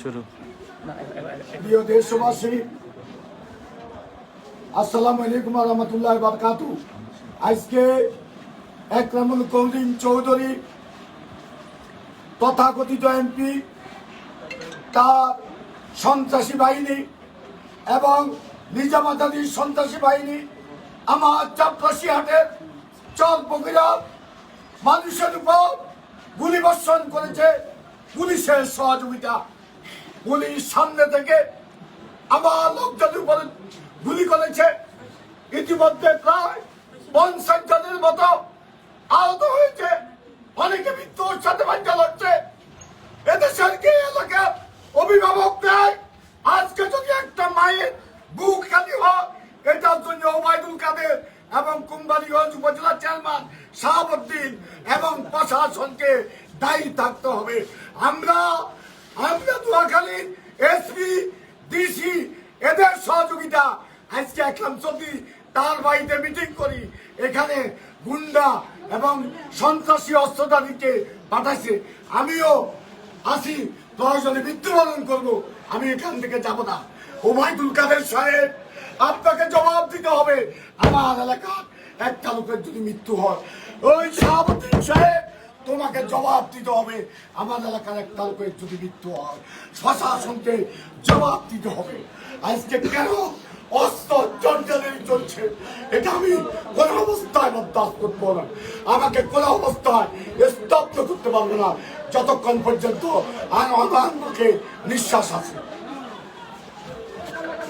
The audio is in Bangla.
শুরু। প্রিয় দেশবাসী, আসসালামু আলাইকুম ওয়া রাহমাতুল্লাহি ওয়া বারাকাতুহু। আজকে একরামুল করিম চৌধুরী তথাকথিত এমপি, তার সন্ত্রাসী বাহিনী এবং নিজামাতাদির সন্ত্রাসী বাহিনী আমার চাপরাশিহাটের চর বগুড়া মানুষের উপর গুলিবর্ষণ করেছে। পুলিশের সহযোগিতা, পুলিশ সামনে থেকে আমার লোকজনের উপরে গুলি করেছে। ইতিমধ্যে প্রায় 50 জনের মতো আহত হয়েছে, অনেকে মৃত্যুর সাথে বাঞ্চা লড়ছে। এদেশের কি এলাকার অভিভাবক নেই? আজকে যদি একটা মায়ের বুক খালি হয়, এটার জন্য ওবায়দুল কাদের এবং কুম্বালীগঞ্জ উপজেলা চেয়ারম্যান শাহাবুদ্দিন এবং প্রশাসনকে দায়ী থাকতে হবে। আমরা নোয়াখালীর এসপি, ডিসি এদের সহযোগিতা আজকে একলাম চৌধুরী তার বাড়িতে মিটিং করি। এখানে গুন্ডা এবং সন্ত্রাসী অস্ত্রধারীকে পাঠাইছে। আমিও আসি, প্রয়োজনে মৃত্যুবরণ করবো, আমি এখান থেকে যাব না। ওবায়দুল কাদের সাহেব, আপনাকে জবাব দিতে হবে। আমার এলাকার একটা লোকের যদি মৃত্যু হয়, ওই শাহাবুদ্দিন সাহেব তোমাকে জবাব দিতে হবে। আমার এলাকার একটা লোকের যদি মৃত্যু হয়, প্রশাসনকে জবাব দিতে হবে। আজকে কেন অস্ত্র জঞ্জালি চলছে, এটা আমি কোন অবস্থায় বরদাস্ত করবো না। আমাকে কোন অবস্থায় স্তব্ধ করতে পারবো না যতক্ষণ পর্যন্ত আমার মুখে নিঃশ্বাস আছে।